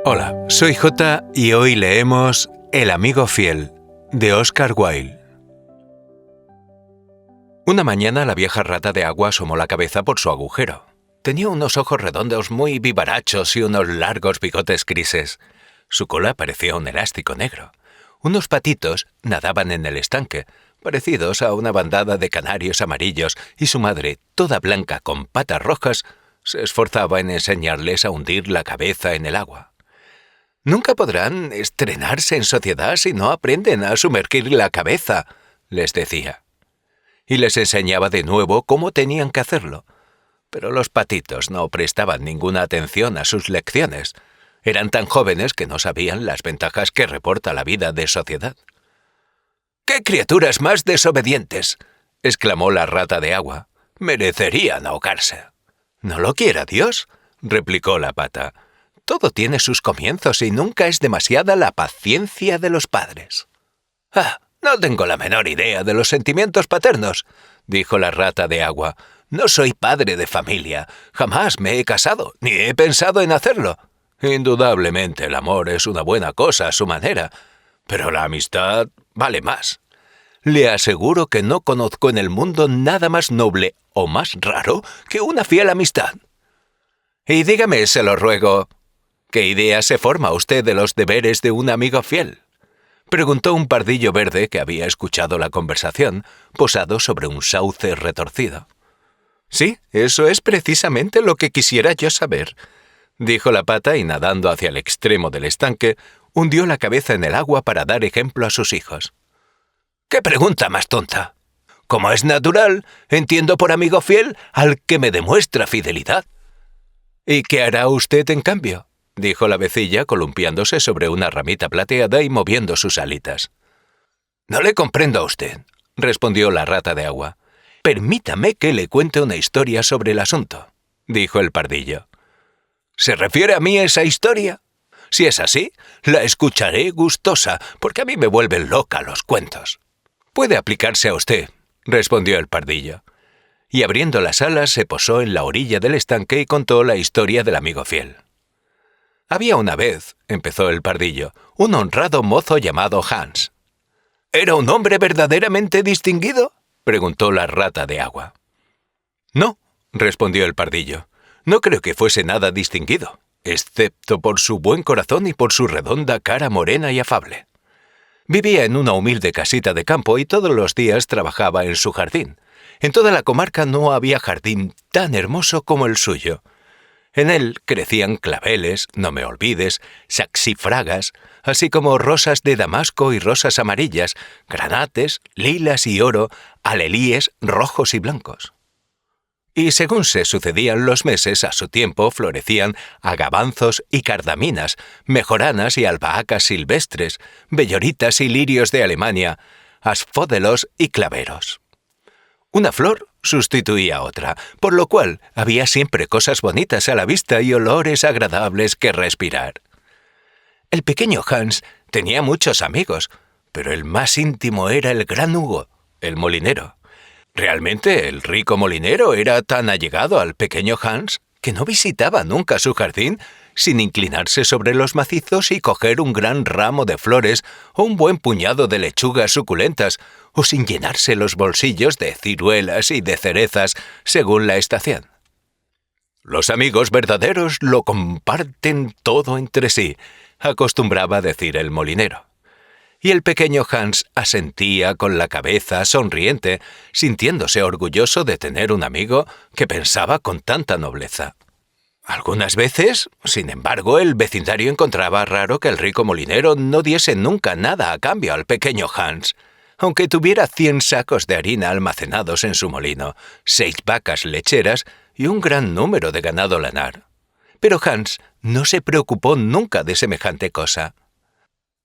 Hola, soy Jota y hoy leemos El amigo fiel, de Oscar Wilde. Una mañana la vieja rata de agua asomó la cabeza por su agujero. Tenía unos ojos redondos muy vivarachos y unos largos bigotes grises. Su cola parecía un elástico negro. Unos patitos nadaban en el estanque, parecidos a una bandada de canarios amarillos, y su madre, toda blanca con patas rojas, se esforzaba en enseñarles a hundir la cabeza en el agua. «Nunca podrán estrenarse en sociedad si no aprenden a sumergir la cabeza», les decía. Y les enseñaba de nuevo cómo tenían que hacerlo. Pero los patitos no prestaban ninguna atención a sus lecciones. Eran tan jóvenes que no sabían las ventajas que reporta la vida de sociedad. «¡Qué criaturas más desobedientes!», exclamó la rata de agua. «Merecerían ahogarse». «No lo quiera Dios», replicó la pata. «Todo tiene sus comienzos y nunca es demasiada la paciencia de los padres». «Ah, no tengo la menor idea de los sentimientos paternos», dijo la rata de agua. «No soy padre de familia, jamás me he casado, ni he pensado en hacerlo. Indudablemente el amor es una buena cosa a su manera, pero la amistad vale más. Le aseguro que no conozco en el mundo nada más noble o más raro que una fiel amistad. Y dígame, se lo ruego, ¿qué idea se forma usted de los deberes de un amigo fiel?», preguntó un pardillo verde que había escuchado la conversación, posado sobre un sauce retorcido. «Sí, eso es precisamente lo que quisiera yo saber», dijo la pata y, nadando hacia el extremo del estanque, hundió la cabeza en el agua para dar ejemplo a sus hijos. «¡Qué pregunta más tonta! Como es natural, entiendo por amigo fiel al que me demuestra fidelidad». «¿Y qué hará usted en cambio?», dijo la avecilla, columpiándose sobre una ramita plateada y moviendo sus alitas. «No le comprendo a usted», respondió la rata de agua. «Permítame que le cuente una historia sobre el asunto», dijo el pardillo. «¿Se refiere a mí esa historia? Si es así, la escucharé gustosa, porque a mí me vuelven loca los cuentos». «Puede aplicarse a usted», respondió el pardillo. Y abriendo las alas se posó en la orilla del estanque y contó la historia del amigo fiel. «Había una vez», empezó el pardillo, «un honrado mozo llamado Hans». «¿Era un hombre verdaderamente distinguido?», preguntó la rata de agua. «No», respondió el pardillo, «no creo que fuese nada distinguido, excepto por su buen corazón y por su redonda cara morena y afable. Vivía en una humilde casita de campo y todos los días trabajaba en su jardín. En toda la comarca no había jardín tan hermoso como el suyo. En él crecían claveles, no me olvides, saxifragas, así como rosas de damasco y rosas amarillas, granates, lilas y oro, alelíes rojos y blancos. Y según se sucedían los meses, a su tiempo florecían agavanzos y cardaminas, mejoranas y albahacas silvestres, belloritas y lirios de Alemania, asfódelos y claveros. Una flor sustituía a otra, por lo cual había siempre cosas bonitas a la vista y olores agradables que respirar. El pequeño Hans tenía muchos amigos, pero el más íntimo era el gran Hugo, el molinero. Realmente el rico molinero era tan allegado al pequeño Hans que no visitaba nunca su jardín sin inclinarse sobre los macizos y coger un gran ramo de flores o un buen puñado de lechugas suculentas, o sin llenarse los bolsillos de ciruelas y de cerezas según la estación. «Los amigos verdaderos lo comparten todo entre sí», acostumbraba decir el molinero. Y el pequeño Hans asentía con la cabeza sonriente, sintiéndose orgulloso de tener un amigo que pensaba con tanta nobleza. Algunas veces, sin embargo, el vecindario encontraba raro que el rico molinero no diese nunca nada a cambio al pequeño Hans, aunque tuviera 100 sacos de harina almacenados en su molino, 6 vacas lecheras y un gran número de ganado lanar. Pero Hans no se preocupó nunca de semejante cosa.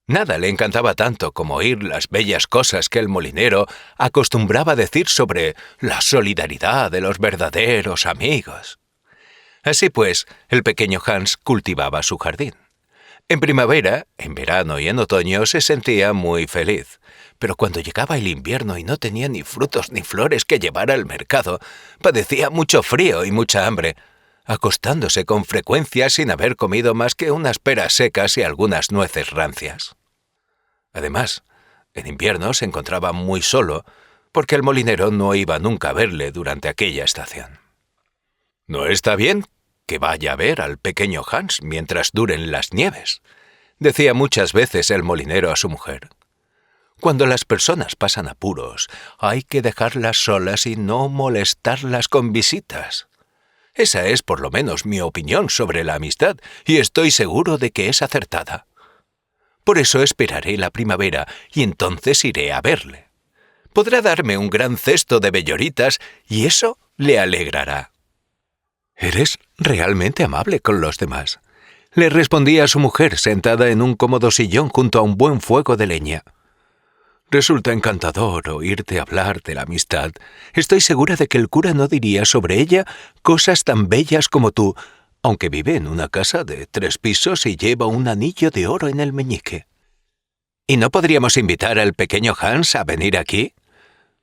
Nada le encantaba tanto como oír las bellas cosas que el molinero acostumbraba decir sobre la solidaridad de los verdaderos amigos. Así pues, el pequeño Hans cultivaba su jardín. En primavera, en verano y en otoño se sentía muy feliz, pero cuando llegaba el invierno y no tenía ni frutos ni flores que llevar al mercado, padecía mucho frío y mucha hambre, acostándose con frecuencia sin haber comido más que unas peras secas y algunas nueces rancias. Además, en invierno se encontraba muy solo, porque el molinero no iba nunca a verle durante aquella estación. «No está bien que vaya a ver al pequeño Hans mientras duren las nieves», decía muchas veces el molinero a su mujer. «Cuando las personas pasan apuros, hay que dejarlas solas y no molestarlas con visitas. Esa es por lo menos mi opinión sobre la amistad, y estoy seguro de que es acertada. Por eso esperaré la primavera y entonces iré a verle. Podrá darme un gran cesto de belloritas y eso le alegrará». «Eres realmente amable con los demás», le respondía su mujer sentada en un cómodo sillón junto a un buen fuego de leña. «Resulta encantador oírte hablar de la amistad. Estoy segura de que el cura no diría sobre ella cosas tan bellas como tú, aunque vive en una casa de 3 pisos y lleva un anillo de oro en el meñique». «¿Y no podríamos invitar al pequeño Hans a venir aquí?»,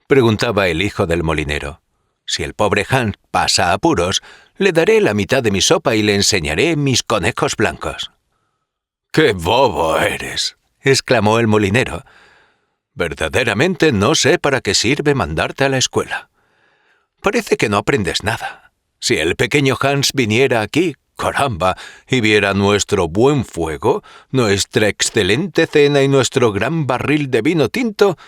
preguntaba el hijo del molinero. «Si el pobre Hans pasa apuros, le daré la mitad de mi sopa y le enseñaré mis conejos blancos». «¡Qué bobo eres!», exclamó el molinero. «Verdaderamente no sé para qué sirve mandarte a la escuela. Parece que no aprendes nada. Si el pequeño Hans viniera aquí, caramba, y viera nuestro buen fuego, nuestra excelente cena y nuestro gran barril de vino tinto,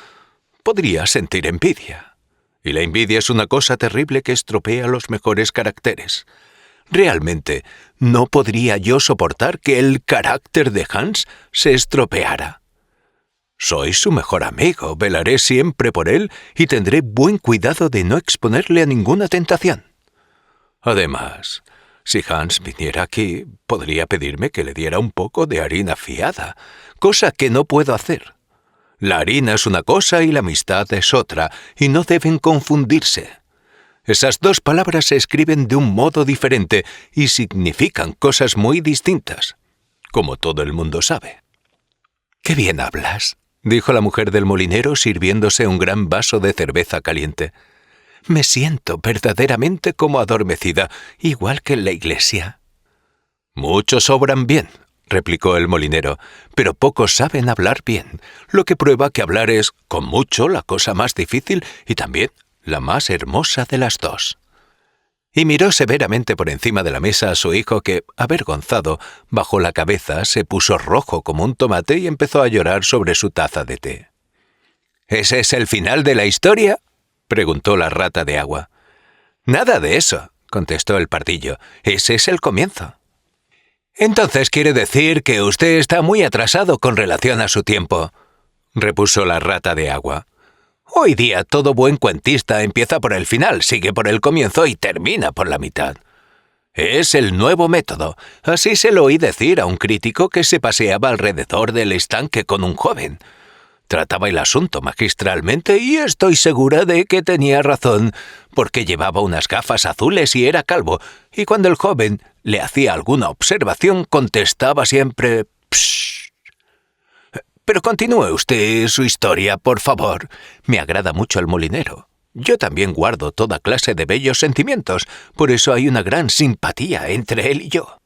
podría sentir envidia. Y la envidia es una cosa terrible que estropea los mejores caracteres. Realmente, no podría yo soportar que el carácter de Hans se estropeara. Soy su mejor amigo, velaré siempre por él y tendré buen cuidado de no exponerle a ninguna tentación. Además, si Hans viniera aquí, podría pedirme que le diera un poco de harina fiada, cosa que no puedo hacer. La harina es una cosa y la amistad es otra, y no deben confundirse. Esas 2 palabras se escriben de un modo diferente y significan cosas muy distintas, como todo el mundo sabe». «¡Qué bien hablas!», dijo la mujer del molinero sirviéndose un gran vaso de cerveza caliente. «Me siento verdaderamente como adormecida, igual que en la iglesia». «Muchos obran bien», replicó el molinero, «pero pocos saben hablar bien, lo que prueba que hablar es, con mucho, la cosa más difícil y también la más hermosa de las 2». Y miró severamente por encima de la mesa a su hijo que, avergonzado, bajó la cabeza, se puso rojo como un tomate y empezó a llorar sobre su taza de té. «¿Ese es el final de la historia?», preguntó la rata de agua. «Nada de eso», contestó el pardillo, «ese es el comienzo». «Entonces quiere decir que usted está muy atrasado con relación a su tiempo», repuso la rata de agua. «Hoy día todo buen cuentista empieza por el final, sigue por el comienzo y termina por la mitad. Es el nuevo método. Así se lo oí decir a un crítico que se paseaba alrededor del estanque con un joven. Trataba el asunto magistralmente y estoy segura de que tenía razón, porque llevaba unas gafas azules y era calvo, y cuando el joven le hacía alguna observación contestaba siempre «psh». Pero continúe usted su historia, por favor. Me agrada mucho el molinero. Yo también guardo toda clase de bellos sentimientos, por eso hay una gran simpatía entre él y yo».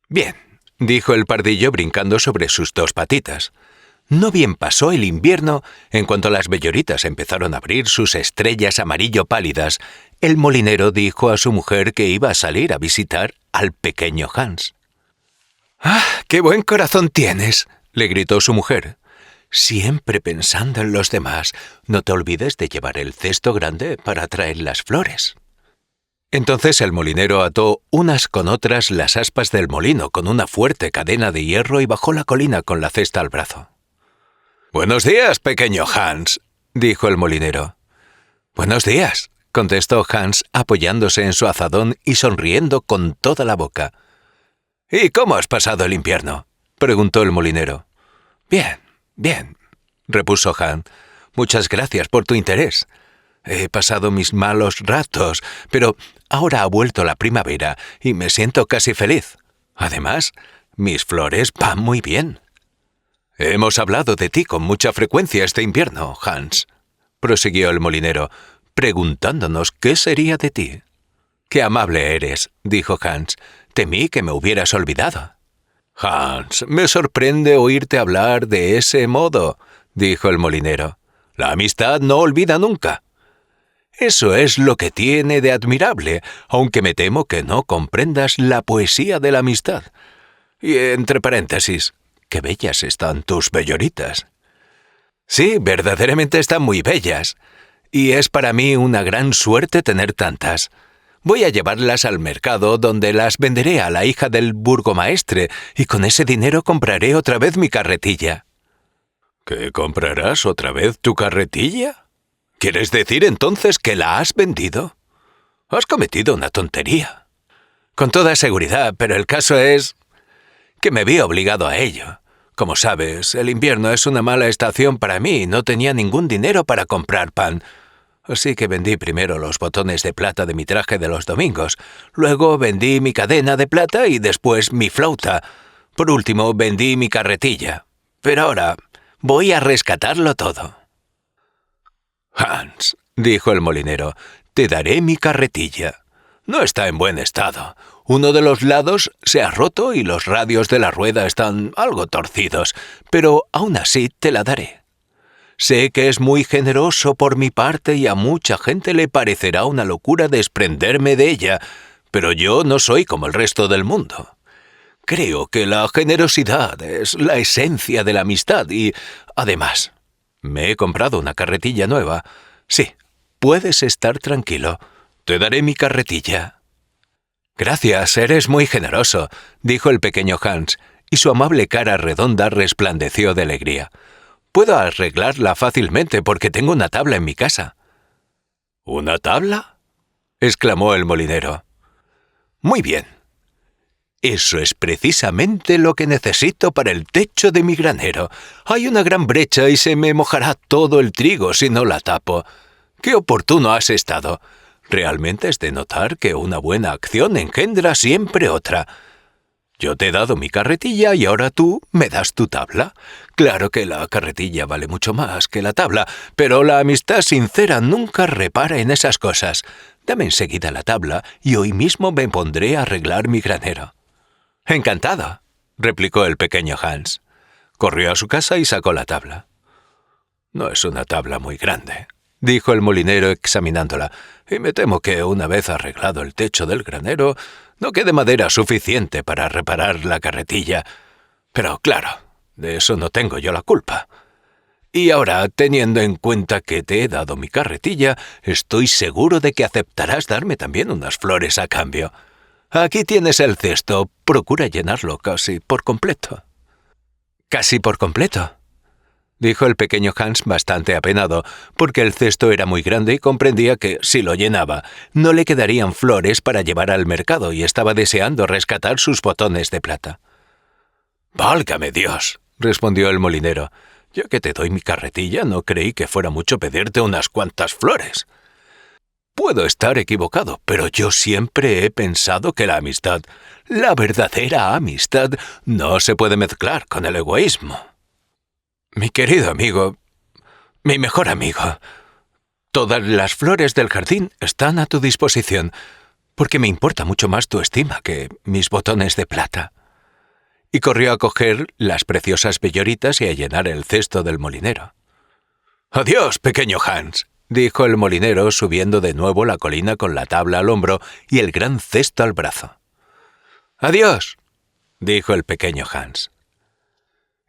«Bien», dijo el pardillo brincando sobre sus 2 patitas. «No bien pasó el invierno, en cuanto las belloritas empezaron a abrir sus estrellas amarillo pálidas, el molinero dijo a su mujer que iba a salir a visitar al pequeño Hans. «¡Ah, qué buen corazón tienes!», le gritó su mujer. «Siempre pensando en los demás. No te olvides de llevar el cesto grande para traer las flores». Entonces el molinero ató unas con otras las aspas del molino con una fuerte cadena de hierro y bajó la colina con la cesta al brazo. «Buenos días, pequeño Hans», dijo el molinero. «Buenos días», contestó Hans apoyándose en su azadón y sonriendo con toda la boca. «¿Y cómo has pasado el invierno?», preguntó el molinero. «Bien, bien», repuso Hans. «Muchas gracias por tu interés. He pasado mis malos ratos, pero ahora ha vuelto la primavera y me siento casi feliz. Además, mis flores van muy bien». «Hemos hablado de ti con mucha frecuencia este invierno, Hans», prosiguió el molinero, preguntándonos qué sería de ti. «Qué amable eres», dijo Hans. «Temí que me hubieras olvidado». «Hans, me sorprende oírte hablar de ese modo», dijo el molinero. «La amistad no olvida nunca». «Eso es lo que tiene de admirable, aunque me temo que no comprendas la poesía de la amistad. Y entre paréntesis, qué bellas están tus belloritas». «Sí, verdaderamente están muy bellas. Y es para mí una gran suerte tener tantas. Voy a llevarlas al mercado donde las venderé a la hija del burgomaestre y con ese dinero compraré otra vez mi carretilla». ¿Qué comprarás otra vez tu carretilla? ¿Quieres decir entonces que la has vendido? Has cometido una tontería. Con toda seguridad, pero el caso es que me vi obligado a ello. Como sabes, el invierno es una mala estación para mí y no tenía ningún dinero para comprar pan. Así que vendí primero los botones de plata de mi traje de los domingos, luego vendí mi cadena de plata y después mi flauta. Por último, vendí mi carretilla. Pero ahora voy a rescatarlo todo. «Hans», dijo el molinero, «te daré mi carretilla. No está en buen estado. Uno de los lados se ha roto y los radios de la rueda están algo torcidos, pero aún así te la daré. Sé que es muy generoso por mi parte y a mucha gente le parecerá una locura desprenderme de ella, pero yo no soy como el resto del mundo. Creo que la generosidad es la esencia de la amistad y, además, me he comprado una carretilla nueva. Sí, puedes estar tranquilo. Te daré mi carretilla». «Gracias, eres muy generoso», dijo el pequeño Hans, y su amable cara redonda resplandeció de alegría. «Puedo arreglarla fácilmente porque tengo una tabla en mi casa». «¿Una tabla?», exclamó el molinero. «Muy bien. Eso es precisamente lo que necesito para el techo de mi granero. Hay una gran brecha y se me mojará todo el trigo si no la tapo. ¡Qué oportuno has estado! Realmente es de notar que una buena acción engendra siempre otra. Yo te he dado mi carretilla y ahora tú me das tu tabla. Claro que la carretilla vale mucho más que la tabla, pero la amistad sincera nunca repara en esas cosas. Dame enseguida la tabla y hoy mismo me pondré a arreglar mi granero». «Encantado», replicó el pequeño Hans. Corrió a su casa y sacó la tabla. «No es una tabla muy grande», dijo el molinero examinándola, «y me temo que una vez arreglado el techo del granero, no quede madera suficiente para reparar la carretilla. Pero claro, de eso no tengo yo la culpa. Y ahora, teniendo en cuenta que te he dado mi carretilla, estoy seguro de que aceptarás darme también unas flores a cambio. Aquí tienes el cesto, procura llenarlo casi por completo». «¿Casi por completo?», dijo el pequeño Hans bastante apenado, porque el cesto era muy grande y comprendía que, si lo llenaba, no le quedarían flores para llevar al mercado y estaba deseando rescatar sus botones de plata. «Válgame Dios», respondió el molinero, «ya que te doy mi carretilla, no creí que fuera mucho pedirte unas cuantas flores. Puedo estar equivocado, pero yo siempre he pensado que la amistad, la verdadera amistad, no se puede mezclar con el egoísmo». «Mi querido amigo, mi mejor amigo, todas las flores del jardín están a tu disposición, porque me importa mucho más tu estima que mis botones de plata». Y corrió a coger las preciosas belloritas y a llenar el cesto del molinero. «Adiós, pequeño Hans», dijo el molinero subiendo de nuevo la colina con la tabla al hombro y el gran cesto al brazo. «Adiós», dijo el pequeño Hans.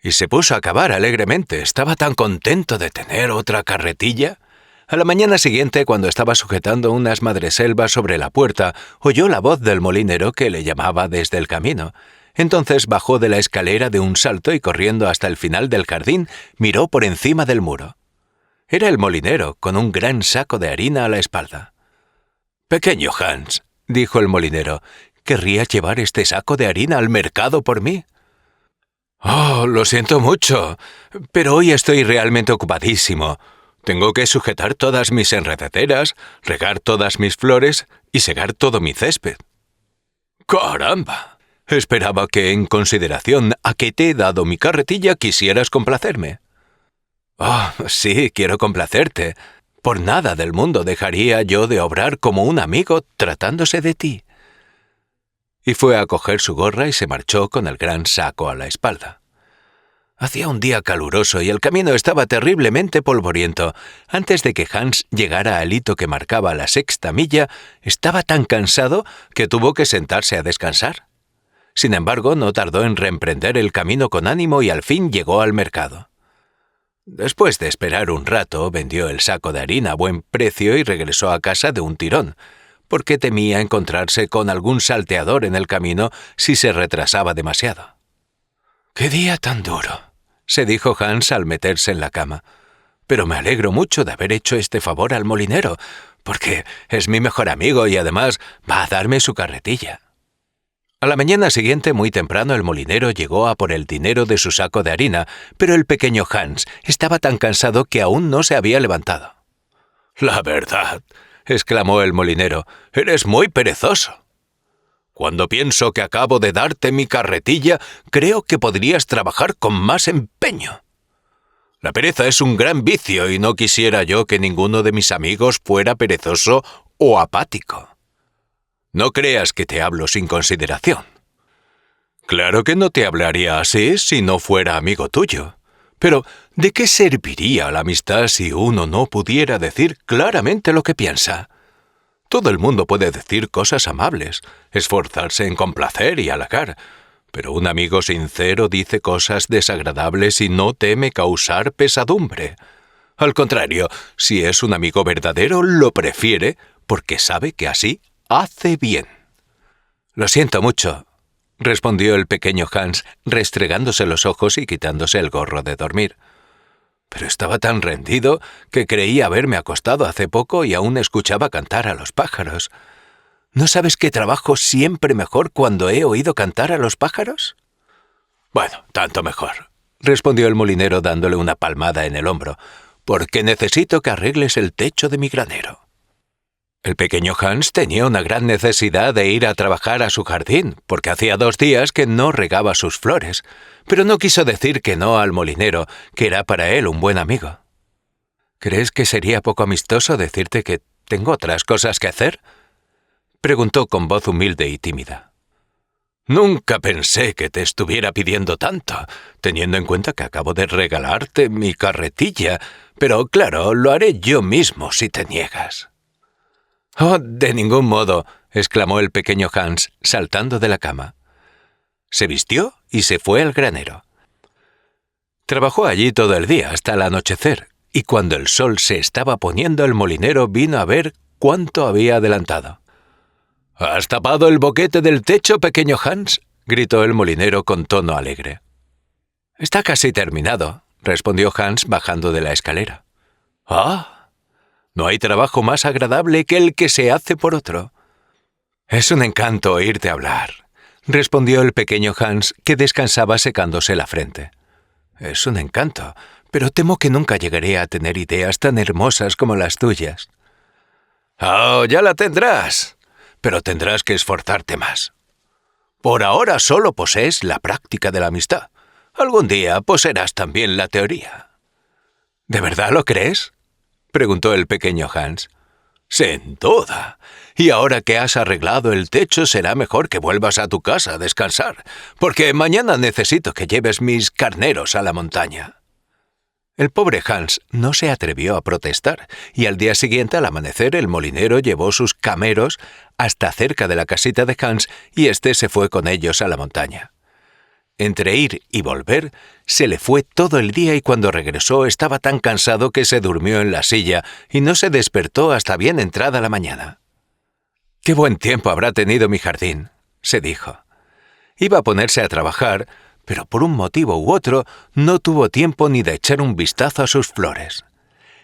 Y se puso a cavar alegremente. Estaba tan contento de tener otra carretilla. A la mañana siguiente, cuando estaba sujetando unas madreselvas sobre la puerta, oyó la voz del molinero que le llamaba desde el camino. Entonces bajó de la escalera de un salto y corriendo hasta el final del jardín, miró por encima del muro. Era el molinero, con un gran saco de harina a la espalda. «Pequeño Hans», dijo el molinero, «¿querrías llevar este saco de harina al mercado por mí?» «Oh, lo siento mucho, pero hoy estoy realmente ocupadísimo. Tengo que sujetar todas mis enredaderas, regar todas mis flores y segar todo mi césped». «¡Caramba! Esperaba que, en consideración a que te he dado mi carretilla, quisieras complacerme». «Oh, sí, quiero complacerte, Por nada del mundo dejaría yo de obrar como un amigo tratándose de ti. Y fue a coger su gorra y se marchó con el gran saco a la espalda. Hacía un día caluroso y el camino estaba terriblemente polvoriento. Antes de que Hans llegara al hito que marcaba la 6ª milla, estaba tan cansado que tuvo que sentarse a descansar. Sin embargo, no tardó en reemprender el camino con ánimo y al fin llegó al mercado. Después de esperar un rato, vendió el saco de harina a buen precio y regresó a casa de un tirón, porque temía encontrarse con algún salteador en el camino si se retrasaba demasiado. «¡Qué día tan duro!», se dijo Hans al meterse en la cama. «Pero me alegro mucho de haber hecho este favor al molinero, porque es mi mejor amigo y además va a darme su carretilla». A la mañana siguiente, muy temprano, el molinero llegó a por el dinero de su saco de harina, pero el pequeño Hans estaba tan cansado que aún no se había levantado. «La verdad», exclamó el molinero, «eres muy perezoso. Cuando pienso que acabo de darte mi carretilla, creo que podrías trabajar con más empeño. La pereza es un gran vicio y no quisiera yo que ninguno de mis amigos fuera perezoso o apático. No creas que te hablo sin consideración. Claro que no te hablaría así si no fuera amigo tuyo. Pero, ¿de qué serviría la amistad si uno no pudiera decir claramente lo que piensa? Todo el mundo puede decir cosas amables, esforzarse en complacer y halagar, pero un amigo sincero dice cosas desagradables y no teme causar pesadumbre. Al contrario, si es un amigo verdadero, lo prefiere porque sabe que así hace bien». «Lo siento mucho», respondió el pequeño Hans, restregándose los ojos y quitándose el gorro de dormir. «Pero estaba tan rendido que creí haberme acostado hace poco y aún escuchaba cantar a los pájaros. ¿No sabes que trabajo siempre mejor cuando he oído cantar a los pájaros?» «Bueno, tanto mejor», respondió el molinero dándole una palmada en el hombro, «porque necesito que arregles el techo de mi granero». El pequeño Hans tenía una gran necesidad de ir a trabajar a su jardín, porque hacía 2 días que no regaba sus flores, pero no quiso decir que no al molinero, que era para él un buen amigo. «¿Crees que sería poco amistoso decirte que tengo otras cosas que hacer?», preguntó con voz humilde y tímida. «Nunca pensé que te estuviera pidiendo tanto, teniendo en cuenta que acabo de regalarte mi carretilla, pero claro, lo haré yo mismo si te niegas». «Oh, de ningún modo», exclamó el pequeño Hans, saltando de la cama. Se vistió y se fue al granero. Trabajó allí todo el día hasta el anochecer, y cuando el sol se estaba poniendo, el molinero vino a ver cuánto había adelantado. «¿Has tapado el boquete del techo, pequeño Hans?», gritó el molinero con tono alegre. «Está casi terminado», respondió Hans bajando de la escalera. «¡Ah! No hay trabajo más agradable que el que se hace por otro». «Es un encanto oírte hablar», respondió el pequeño Hans, que descansaba secándose la frente. «Es un encanto, pero temo que nunca llegaré a tener ideas tan hermosas como las tuyas». «Oh, ya la tendrás, pero tendrás que esforzarte más. Por ahora solo posees la práctica de la amistad. Algún día poseerás también la teoría». «¿De verdad lo crees?», preguntó el pequeño Hans. «Sin duda. Y ahora que has arreglado el techo será mejor que vuelvas a tu casa a descansar, porque mañana necesito que lleves mis carneros a la montaña». El pobre Hans no se atrevió a protestar, y al día siguiente, al amanecer, el molinero llevó sus cameros hasta cerca de la casita de Hans y éste se fue con ellos a la montaña. Entre ir y volver, se le fue todo el día y cuando regresó estaba tan cansado que se durmió en la silla y no se despertó hasta bien entrada la mañana. «Qué buen tiempo habrá tenido mi jardín», se dijo. Iba a ponerse a trabajar, pero por un motivo u otro no tuvo tiempo ni de echar un vistazo a sus flores.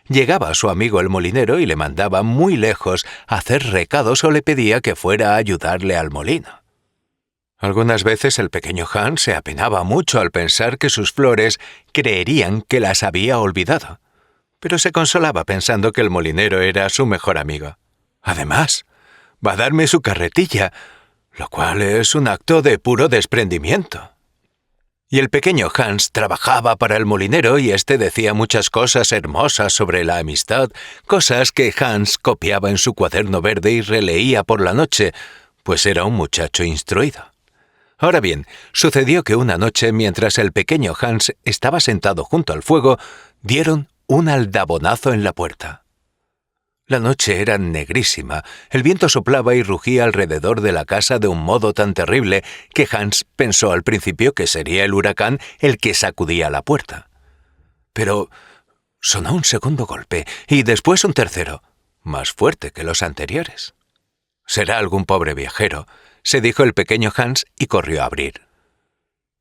Llegaba su amigo el molinero y le mandaba muy lejos a hacer recados o le pedía que fuera a ayudarle al molino. Algunas veces el pequeño Hans se apenaba mucho al pensar que sus flores creerían que las había olvidado, pero se consolaba pensando que el molinero era su mejor amigo. Además, va a darme su carretilla, lo cual es un acto de puro desprendimiento. Y el pequeño Hans trabajaba para el molinero y éste decía muchas cosas hermosas sobre la amistad, cosas que Hans copiaba en su cuaderno verde y releía por la noche, pues era un muchacho instruido. Ahora bien, sucedió que una noche, mientras el pequeño Hans estaba sentado junto al fuego, dieron un aldabonazo en la puerta. La noche era negrísima, el viento soplaba y rugía alrededor de la casa de un modo tan terrible que Hans pensó al principio que sería el huracán el que sacudía la puerta. Pero sonó un segundo golpe y después un tercero, más fuerte que los anteriores. «Será algún pobre viajero», se dijo el pequeño Hans y corrió a abrir.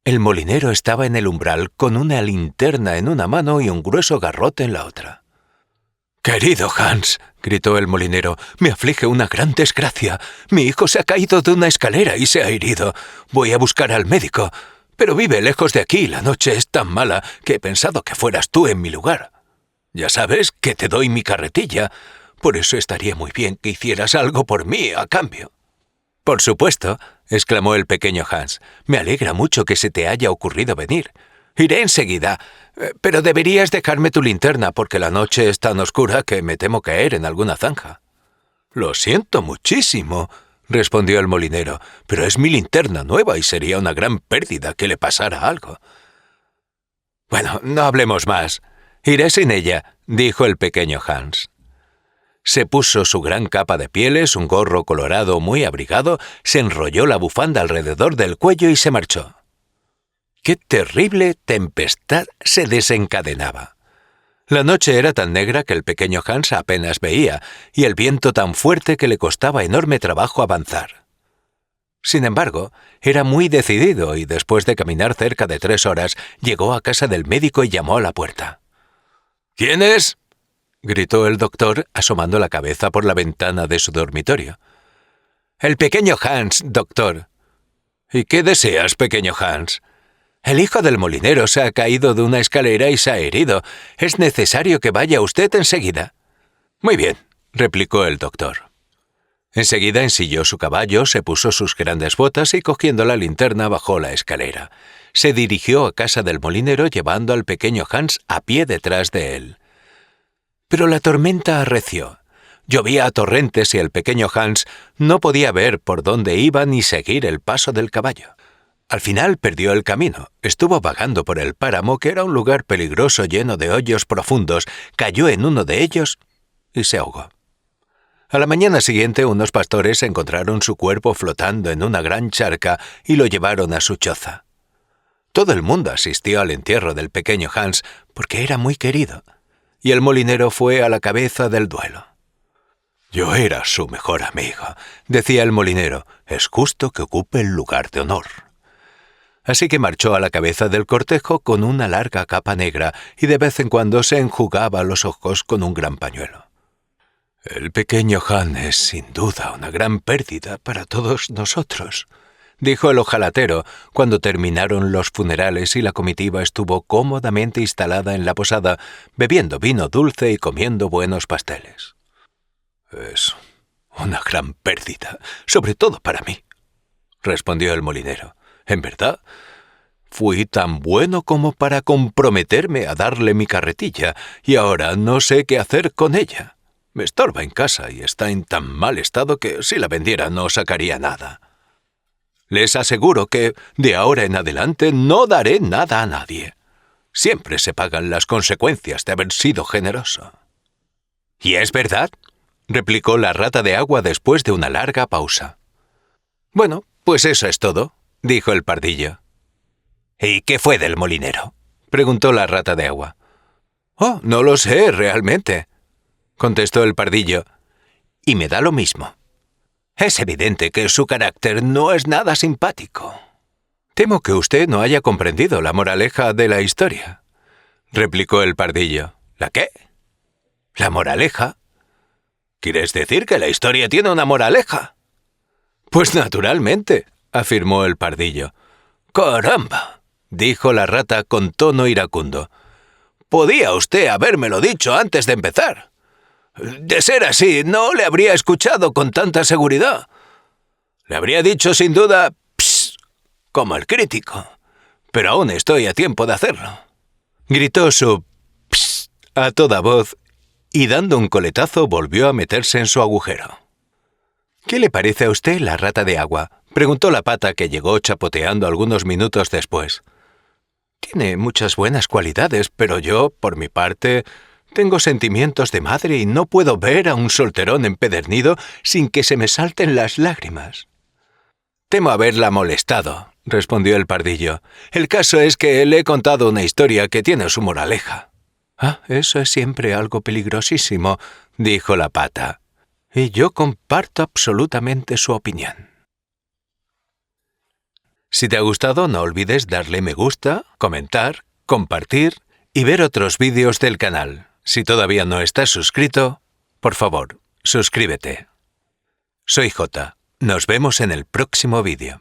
El molinero estaba en el umbral con una linterna en una mano y un grueso garrote en la otra. «Querido Hans», gritó el molinero, «me aflige una gran desgracia. Mi hijo se ha caído de una escalera y se ha herido. Voy a buscar al médico, pero vive lejos de aquí y la noche es tan mala que he pensado que fueras tú en mi lugar. Ya sabes que te doy mi carretilla, por eso estaría muy bien que hicieras algo por mí a cambio». «Por supuesto», exclamó el pequeño Hans, «me alegra mucho que se te haya ocurrido venir. Iré enseguida, pero deberías dejarme tu linterna porque la noche es tan oscura que me temo caer en alguna zanja». «Lo siento muchísimo», respondió el molinero, «pero es mi linterna nueva y sería una gran pérdida que le pasara algo». «Bueno, no hablemos más. Iré sin ella», dijo el pequeño Hans. Se puso su gran capa de pieles, un gorro colorado muy abrigado, se enrolló la bufanda alrededor del cuello y se marchó. ¡Qué terrible tempestad se desencadenaba! La noche era tan negra que el pequeño Hans apenas veía, y el viento tan fuerte que le costaba enorme trabajo avanzar. Sin embargo, era muy decidido y después de caminar cerca de 3 horas, llegó a casa del médico y llamó a la puerta. «¿Quién es?», gritó el doctor, asomando la cabeza por la ventana de su dormitorio. «El pequeño Hans, doctor». «¿Y qué deseas, pequeño Hans?». «El hijo del molinero se ha caído de una escalera y se ha herido. Es necesario que vaya usted enseguida». «Muy bien», replicó el doctor. Enseguida ensilló su caballo, se puso sus grandes botas y cogiendo la linterna bajó la escalera. Se dirigió a casa del molinero llevando al pequeño Hans a pie detrás de él. Pero la tormenta arreció. Llovía a torrentes y el pequeño Hans no podía ver por dónde iba ni seguir el paso del caballo. Al final perdió el camino, estuvo vagando por el páramo, que era un lugar peligroso lleno de hoyos profundos, cayó en uno de ellos y se ahogó. A la mañana siguiente unos pastores encontraron su cuerpo flotando en una gran charca y lo llevaron a su choza. Todo el mundo asistió al entierro del pequeño Hans porque era muy querido, y el molinero fue a la cabeza del duelo. «Yo era su mejor amigo», decía el molinero, «es justo que ocupe el lugar de honor». Así que marchó a la cabeza del cortejo con una larga capa negra y de vez en cuando se enjugaba los ojos con un gran pañuelo. «El pequeño Hans es sin duda una gran pérdida para todos nosotros», dijo el ojalatero cuando terminaron los funerales y la comitiva estuvo cómodamente instalada en la posada, bebiendo vino dulce y comiendo buenos pasteles. «Es una gran pérdida, sobre todo para mí», respondió el molinero. «En verdad, fui tan bueno como para comprometerme a darle mi carretilla y ahora no sé qué hacer con ella. Me estorba en casa y está en tan mal estado que si la vendiera no sacaría nada. Les aseguro que de ahora en adelante no daré nada a nadie. Siempre se pagan las consecuencias de haber sido generoso». «¿Y es verdad?», replicó la rata de agua después de una larga pausa. «Bueno, pues eso es todo», dijo el pardillo. «¿Y qué fue del molinero?», preguntó la rata de agua. «Oh, no lo sé realmente», contestó el pardillo, «y me da lo mismo. Es evidente que su carácter no es nada simpático». «Temo que usted no haya comprendido la moraleja de la historia», replicó el pardillo. «¿La qué?». «La moraleja». «¿Quieres decir que la historia tiene una moraleja?». «Pues naturalmente», afirmó el pardillo. «¡Caramba!», dijo la rata con tono iracundo. «Podía usted habérmelo dicho antes de empezar. De ser así, no le habría escuchado con tanta seguridad. Le habría dicho sin duda, psst, como el crítico. pero aún estoy a tiempo de hacerlo. Gritó su «psst» a toda voz y dando un coletazo volvió a meterse en su agujero. «¿Qué le parece a usted la rata de agua?», preguntó la pata, que llegó chapoteando algunos minutos después. «Tiene muchas buenas cualidades, pero yo, por mi parte, tengo sentimientos de madre y no puedo ver a un solterón empedernido sin que se me salten las lágrimas». «Temo haberla molestado», respondió el pardillo. «El caso es que le he contado una historia que tiene su moraleja». «Ah, eso es siempre algo peligrosísimo», dijo la pata. «Y yo comparto absolutamente su opinión». Si te ha gustado, no olvides darle me gusta, comentar, compartir y ver otros vídeos del canal. Si todavía no estás suscrito, por favor, suscríbete. Soy Jota. Nos vemos en el próximo vídeo.